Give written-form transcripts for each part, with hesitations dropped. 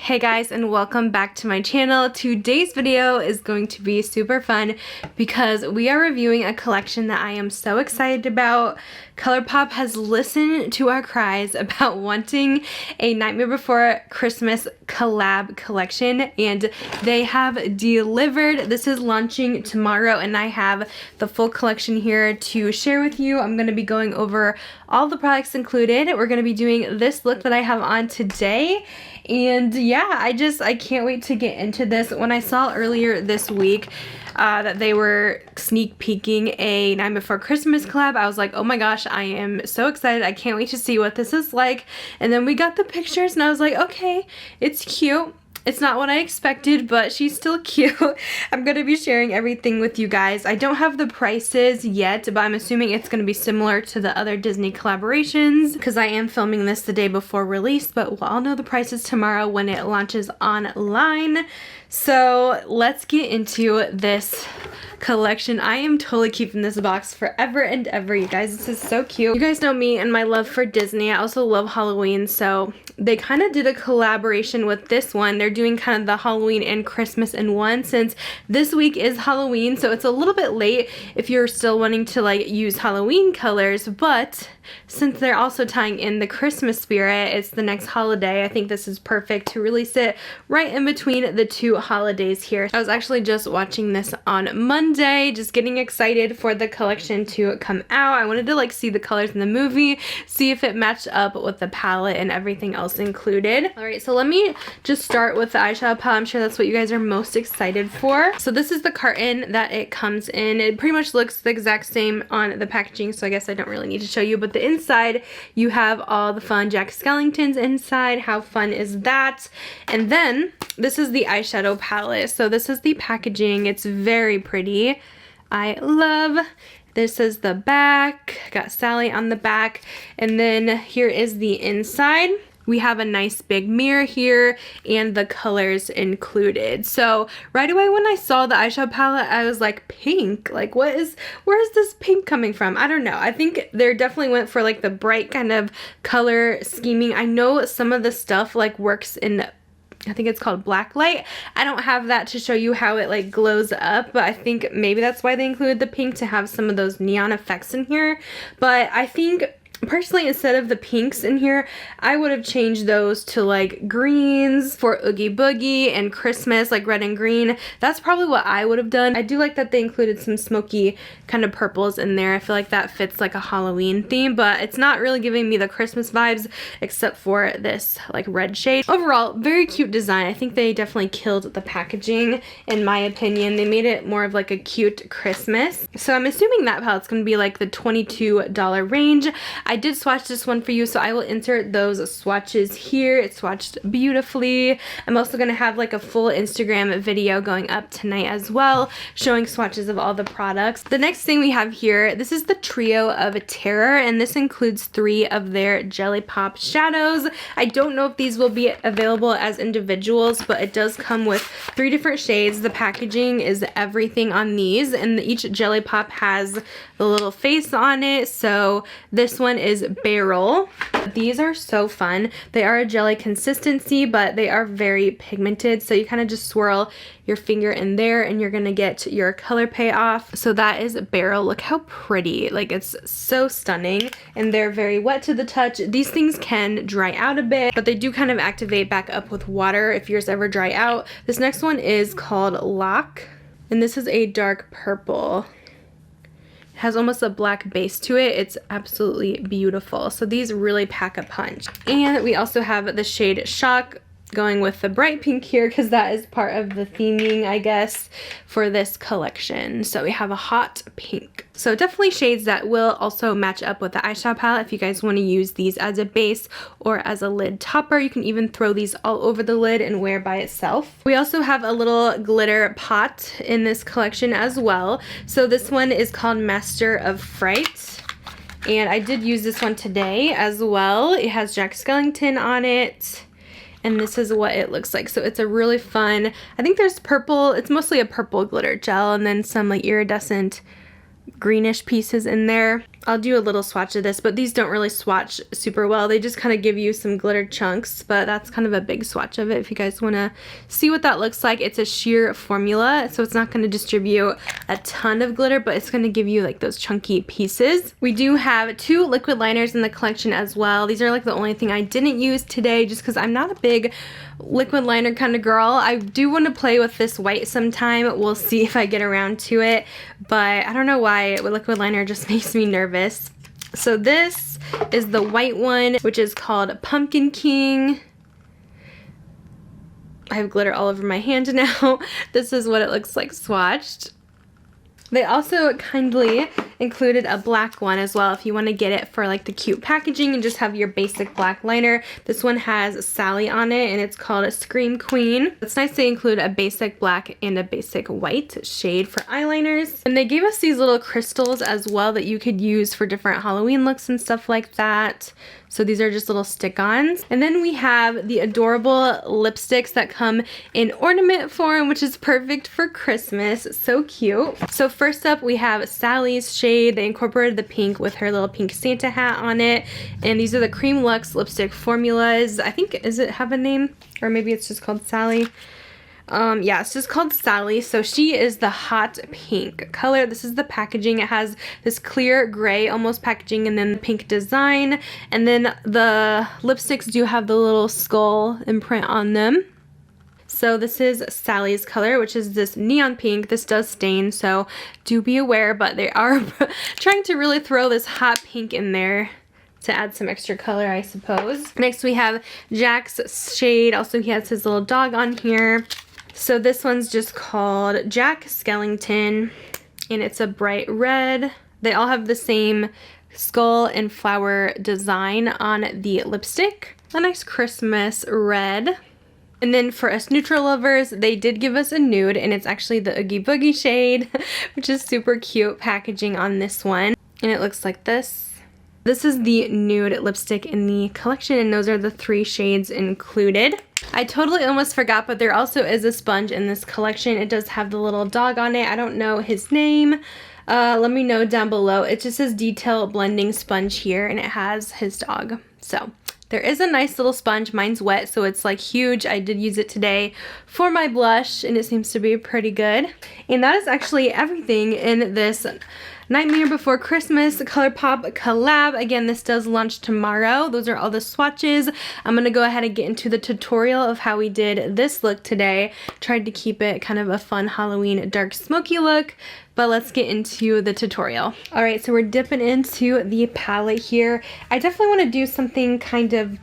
Hey guys, and welcome back to my channel. Today's video is going to be super fun because we are reviewing a collection that I am so excited about. Colourpop has listened to our cries about wanting a Nightmare Before Christmas collab collection, and they have delivered. This is launching tomorrow, and I have the full collection here to share with you. I'm going to be going over all the products included. We're going to be doing this look that I have on today. And yeah, I can't wait to get into this. When I saw earlier this week that they were sneak peeking a Nightmare Before Christmas collab, I was like, oh my gosh, I am so excited. I can't wait to see what this is like. And then we got the pictures and I was like, okay, it's cute. It's not what I expected, but she's still cute. I'm going to be sharing everything with you guys. I don't have the prices yet, but I'm assuming it's going to be similar to the other Disney collaborations because I am filming this the day before release, but we'll all know the prices tomorrow when it launches online. So let's get into this collection. I am totally keeping this box forever and ever, you guys. This is so cute. You guys know me and my love for Disney. I also love Halloween, so they kind of did a collaboration with this one. They're doing kind of the Halloween and Christmas in one, since this week is Halloween, so it's a little bit late if you're still wanting to like use Halloween colors, but since they're also tying in the Christmas spirit, it's the next holiday. I think this is perfect to release it right in between the two holidays here. I was actually just watching this on Monday, just getting excited for the collection to come out. I wanted to like see the colors in the movie, see if it matched up with the palette and everything else included. Alright, so let me just start with the eyeshadow palette. I'm sure that's what you guys are most excited for. So this is the carton that it comes in. It pretty much looks the exact same on the packaging, so I guess I don't really need to show you, but the inside you have all the fun Jack Skellingtons inside. How fun is that? And then this is the eyeshadow palette. So this is the packaging. It's very pretty. I love. This is the back. Got Sally on the back, and then here is the inside. We have a nice big mirror here and the colors included. So right away when I saw the eyeshadow palette, I was like, pink? Like where is this pink coming from? I don't know. I think they definitely went for like the bright kind of color scheming. I know some of the stuff like works in, I think it's called black light. I don't have that to show you how it like glows up, but I think maybe that's why they included the pink, to have some of those neon effects in here. But I think personally, instead of the pinks in here, I would have changed those to like greens for Oogie Boogie and Christmas, like red and green. That's probably what I would have done. I do like that they included some smoky kind of purples in there. I feel like that fits like a Halloween theme, but it's not really giving me the Christmas vibes except for this like red shade. Overall, very cute design. I think they definitely killed the packaging in my opinion. They made it more of like a cute Christmas. So I'm assuming that palette's going to be like the $22 range. I did swatch this one for you, so I will insert those swatches here. It's swatched beautifully. I'm also going to have like a full Instagram video going up tonight as well, showing swatches of all the products. The next thing we have here, this is the Trio of Terror, and this includes 3 of their Jelly Pop shadows. I don't know if these will be available as individuals, but it does come with 3 different shades. The packaging is everything on these, and each Jelly Pop has the little face on it. So this one is Barrel. These are so fun. They are a jelly consistency, but they are very pigmented, so you kind of just swirl your finger in there and you're gonna get your color payoff. So that is Barrel. Look how pretty. Like, it's so stunning, and they're very wet to the touch. These things can dry out a bit, but they do kind of activate back up with water if yours ever dry out. This next one is called Lock, and this is a dark purple. Has almost a black base to it. It's absolutely beautiful. So these really pack a punch. And we also have the shade Shock, going with the bright pink here because that is part of the theming, I guess, for this collection. So we have a hot pink. So definitely shades that will also match up with the eyeshadow palette if you guys want to use these as a base or as a lid topper. You can even throw these all over the lid and wear by itself. We also have a little glitter pot in this collection as well. So this one is called Master of Fright, and I did use this one today as well. It has Jack Skellington on it, and this is what it looks like. So it's a really fun, I think there's purple, it's mostly a purple glitter gel, and then some like iridescent greenish pieces in there. I'll do a little swatch of this, but these don't really swatch super well. They just kind of give you some glitter chunks, but that's kind of a big swatch of it if you guys want to see what that looks like. It's a sheer formula, so it's not going to distribute a ton of glitter, but it's going to give you like those chunky pieces. We do have 2 liquid liners in the collection as well. These are like the only thing I didn't use today just because I'm not a big liquid liner kind of girl. I do want to play with this white sometime. We'll see if I get around to it, but I don't know why liquid liner just makes me nervous. So this is the white one, which is called Pumpkin King. I have glitter all over my hand now. This is what it looks like swatched. They also kindly included a black one as well if you want to get it for like the cute packaging and just have your basic black liner. This one has Sally on it and it's called a Scream Queen. It's nice they include a basic black and a basic white shade for eyeliners. And they gave us these little crystals as well that you could use for different Halloween looks and stuff like that. So these are just little stick-ons. And then we have the adorable lipsticks that come in ornament form, which is perfect for Christmas. So cute. So first up, we have Sally's shade. They incorporated the pink with her little pink Santa hat on it. And these are the Cream Luxe lipstick formulas. I think, does it have a name? Or maybe it's just called Sally. Yeah, it's just called Sally. So she is the hot pink color. This is the packaging. It has this clear gray almost packaging and then the pink design. And then the lipsticks do have the little skull imprint on them. So this is Sally's color, which is this neon pink. This does stain, so do be aware, but they are trying to really throw this hot pink in there to add some extra color, I suppose. Next we have Jack's shade. Also he has his little dog on here. So this one's just called Jack Skellington, and it's a bright red. They all have the same skull and flower design on the lipstick. A nice Christmas red. And then for us neutral lovers, they did give us a nude, and it's actually the Oogie Boogie shade, which is super cute packaging on this one. And it looks like this. This is the nude lipstick in the collection, and those are the 3 shades included. I totally almost forgot, but there also is a sponge in this collection. It does have the little dog on it. I don't know his name. Let me know down below. It just says Detail Blending Sponge here, and it has his dog. So there is a nice little sponge. Mine's wet, so it's like huge. I did use it today for my blush, and it seems to be pretty good. And that is actually everything in this Nightmare Before Christmas Colourpop collab. Again, this does launch tomorrow. Those are all the swatches. I'm going to go ahead and get into the tutorial of how we did this look today. Tried to keep it kind of a fun Halloween dark smoky look, but let's get into the tutorial. Alright, so we're dipping into the palette here. I definitely want to do something kind of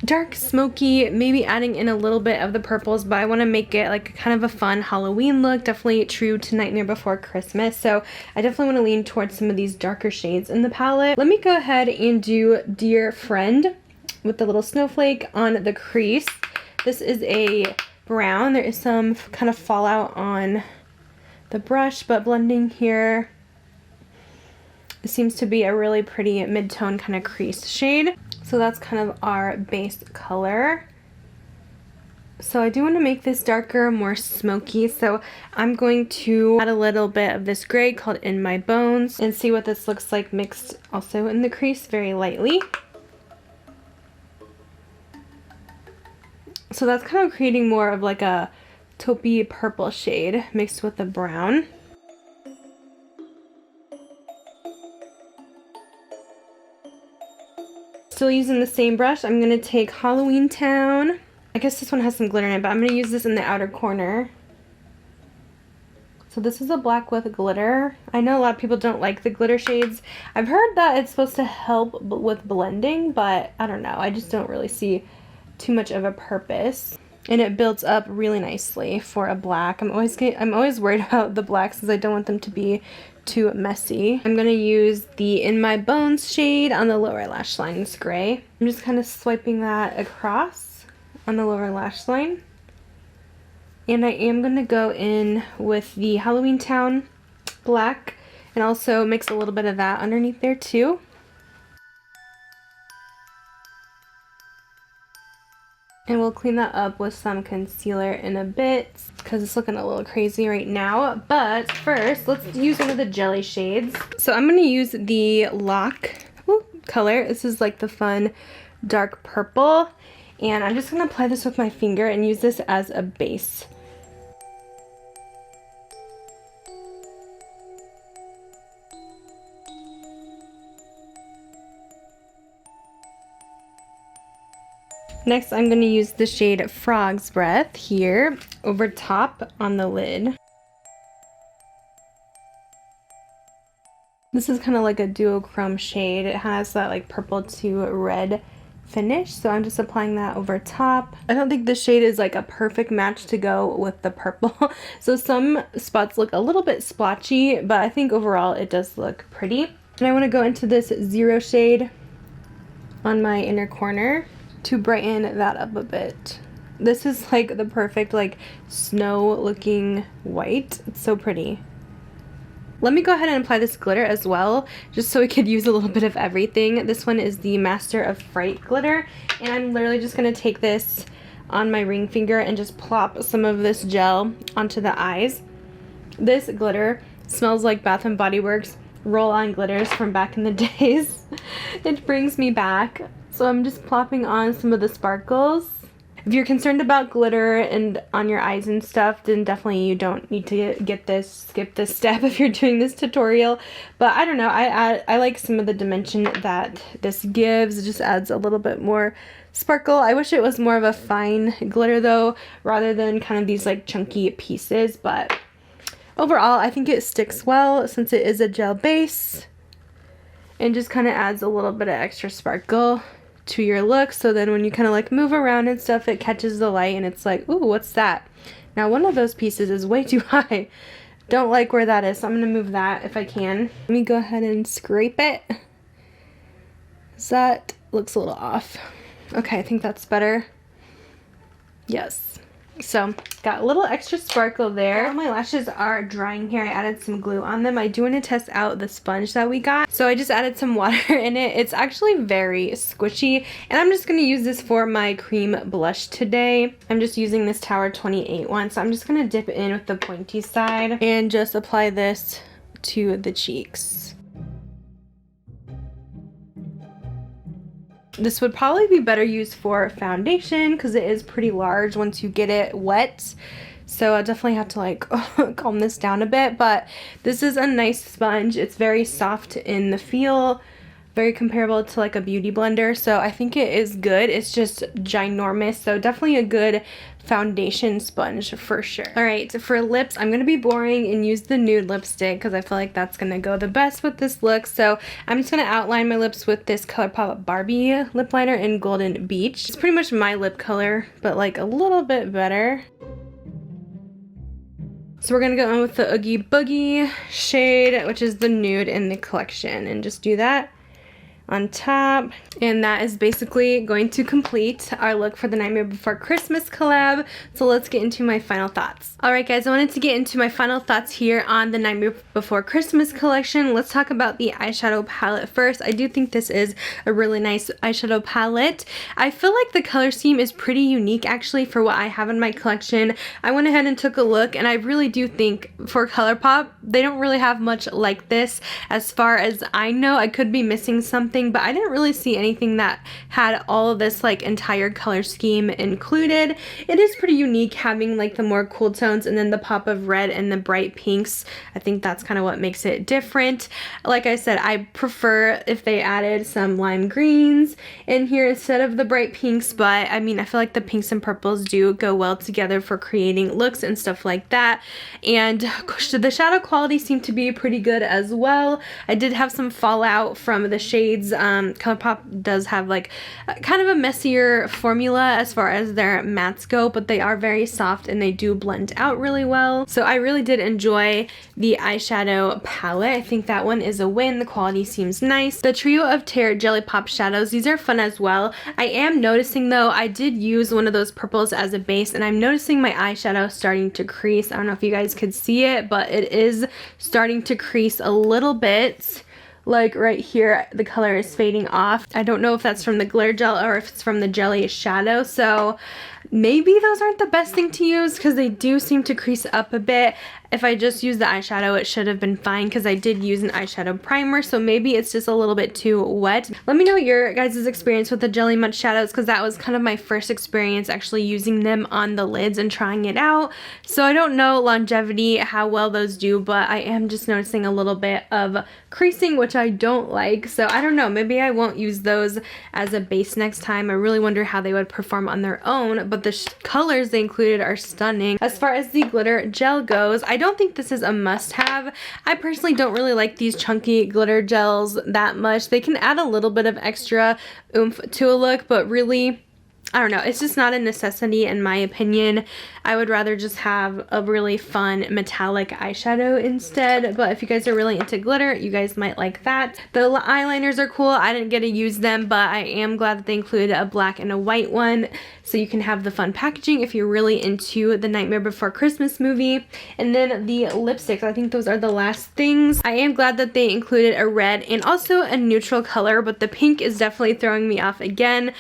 dark smoky, maybe adding in a little bit of the purples, but I want to make it like kind of a fun Halloween look, definitely true to Nightmare Before Christmas. So I definitely want to lean towards some of these darker shades in the palette. Let me go ahead and do Dear Friend with the little snowflake on the crease. This is a brown. There is some kind of fallout on the brush, but blending here, it seems to be a really pretty mid-tone kind of crease shade. So that's kind of our base color. So I do want to make this darker, more smoky, so I'm going to add a little bit of this gray called In My Bones and see what this looks like mixed also in the crease very lightly. So that's kind of creating more of like a taupey purple shade mixed with the brown. Still using the same brush, I'm going to take Halloween Town. I guess this one has some glitter in it, but I'm going to use this in the outer corner. So this is a black with glitter. I know a lot of people don't like the glitter shades. I've heard that it's supposed to help with blending, but I don't know. I just don't really see too much of a purpose. And it builds up really nicely for a black. I'm always worried about the blacks because I don't want them to be too messy. I'm going to use the In My Bones shade on the lower lash line. It's gray. I'm just kind of swiping that across on the lower lash line. And I am going to go in with the Halloween Town black and also mix a little bit of that underneath there too. And we'll clean that up with some concealer in a bit because it's looking a little crazy right now. But first, let's use one of the jelly shades. So I'm going to use the Lock color. This is like the fun dark purple. And I'm just going to apply this with my finger and use this as a base. Next, I'm going to use the shade Frog's Breath here over top on the lid. This is kind of like a duochrome shade. It has that like purple to red finish, so I'm just applying that over top. I don't think this shade is like a perfect match to go with the purple. So some spots look a little bit splotchy, but I think overall it does look pretty. And I want to go into this Zero shade on my inner corner to brighten that up a bit. This is like the perfect like snow looking white. It's so pretty. Let me go ahead and apply this glitter as well, just so we could use a little bit of everything. This one is the Master of Fright glitter, and I'm literally just going to take this on my ring finger and just plop some of this gel onto the eyes. This glitter smells like Bath & Body Works roll-on glitters from back in the days. It brings me back. So I'm just plopping on some of the sparkles. If you're concerned about glitter and on your eyes and stuff, then definitely you don't need to skip this step if you're doing this tutorial. But I don't know, I like some of the dimension that this gives. It just adds a little bit more sparkle. I wish it was more of a fine glitter though, rather than kind of these like chunky pieces. But overall, I think it sticks well since it is a gel base. And just kind of adds a little bit of extra sparkle to your look, so then when you kind of like move around and stuff, it catches the light and it's like, ooh, what's that? Now one of those pieces is way too high. Don't like where that is, so I'm gonna move that if I can. Let me go ahead and scrape it. That looks a little off. Okay, I think that's better. Yes. So, got a little extra sparkle there. While my lashes are drying here, I added some glue on them. I do want to test out the sponge that we got. So I just added some water in it. It's actually very squishy. And I'm just going to use this for my cream blush today. I'm just using this Tower 28 one. So I'm just going to dip it in with the pointy side and just apply this to the cheeks. This would probably be better used for foundation because it is pretty large once you get it wet. So I definitely have to like calm this down a bit. But this is a nice sponge. It's very soft in the feel. Very comparable to like a beauty blender. So I think it is good. It's just ginormous. So definitely a good foundation sponge for sure. Alright, for lips, I'm going to be boring and use the nude lipstick because I feel like that's going to go the best with this look. So I'm just going to outline my lips with this Colourpop Barbie lip liner in Golden Beach. It's pretty much my lip color, but like a little bit better. So we're going to go in with the Oogie Boogie shade, which is the nude in the collection, and just do that on top, and that is basically going to complete our look for the Nightmare Before Christmas collab. So let's get into my final thoughts. Alright guys, I wanted to get into my final thoughts here on the Nightmare Before Christmas collection. Let's talk about the eyeshadow palette first. I do think this is a really nice eyeshadow palette. I feel like the color scheme is pretty unique actually for what I have in my collection. I went ahead and took a look, and I really do think for Colourpop, they don't really have much like this as far as I know. I could be missing something, but I didn't really see anything that had all of this like entire color scheme included. It is pretty unique having like the more cool tones and then the pop of red and the bright pinks. I think that's kind of what makes it different. Like I said, I prefer if they added some lime greens in here instead of the bright pinks, but I mean, I feel like the pinks and purples do go well together for creating looks and stuff like that. And the shadow quality seemed to be pretty good as well. I did have some fallout from the shades. Colourpop does have like kind of a messier formula as far as their mattes go, but they are very soft and they do blend out really well. So I really did enjoy the eyeshadow palette. I think that one is a win. The quality seems nice. The Trio of Terror Jelly Pop shadows, these are fun as well. I am noticing though, I did use one of those purples as a base, and I'm noticing my eyeshadow starting to crease. I don't know if you guys could see it, but it is starting to crease a little bit. like right here the color is fading off. I don't know if that's from the glitter gel or if it's from the jelly shadow, so maybe those aren't the best thing to use because they do seem to crease up a bit. If I just used the eyeshadow, it should have been fine because I did use an eyeshadow primer, so maybe it's just a little bit too wet. Let me know your guys' experience with the Jelly Much shadows because that was kind of my first experience actually using them on the lids and trying it out. So I don't know longevity, how well those do, but I am just noticing a little bit of creasing, which I don't like. So I don't know, maybe I won't use those as a base next time. I really wonder how they would perform on their own, but the colors they included are stunning. As far as the glitter gel goes, I don't think this is a must-have. I personally don't really like these chunky glitter gels that much. They can add a little bit of extra oomph to a look, but really, I don't know, it's just not a necessity in my opinion. I would rather just have a really fun metallic eyeshadow instead, but if you guys are really into glitter, you guys might like that. The eyeliners are cool. I didn't get to use them, but I am glad that they included a black and a white one, so you can have the fun packaging if you're really into the Nightmare Before Christmas movie. And then the lipsticks, I think those are the last things. I am glad that they included a red and also a neutral color, but the pink is definitely throwing me off again.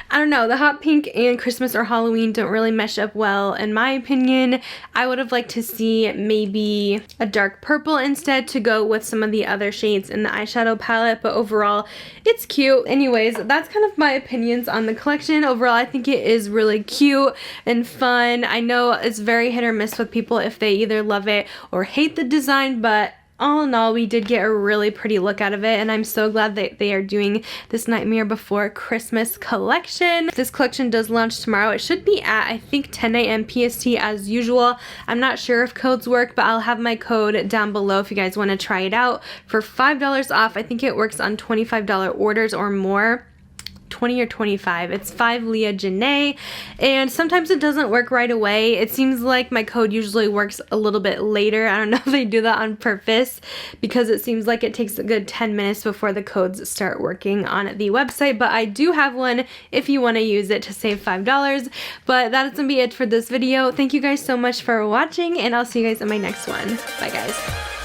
I don't know, the hot pink and Christmas or Halloween don't really mesh up well in my opinion. I would have liked to see maybe a dark purple instead to go with some of the other shades in the eyeshadow palette, but overall it's cute. Anyways, that's kind of my opinions on the collection. Overall, I think it is really cute and fun. I know it's very hit or miss with people if they either love it or hate the design, but all in all, we did get a really pretty look out of it, and I'm so glad that they are doing this Nightmare Before Christmas collection. This collection does launch tomorrow. It should be at, I think, 10 a.m. PST as usual. I'm not sure if codes work, but I'll have my code down below if you guys want to try it out for $5 off. I think it works on $25 orders or more. 20 or 25. It's 5 Leah Janae, and sometimes it doesn't work right away. It seems like my code usually works a little bit later. I don't know if they do that on purpose because it seems like it takes a good 10 minutes before the codes start working on the website, but I do have one if you want to use it to save $5. But that is going to be it for this video. Thank you guys so much for watching, and I'll see you guys in my next one. Bye guys.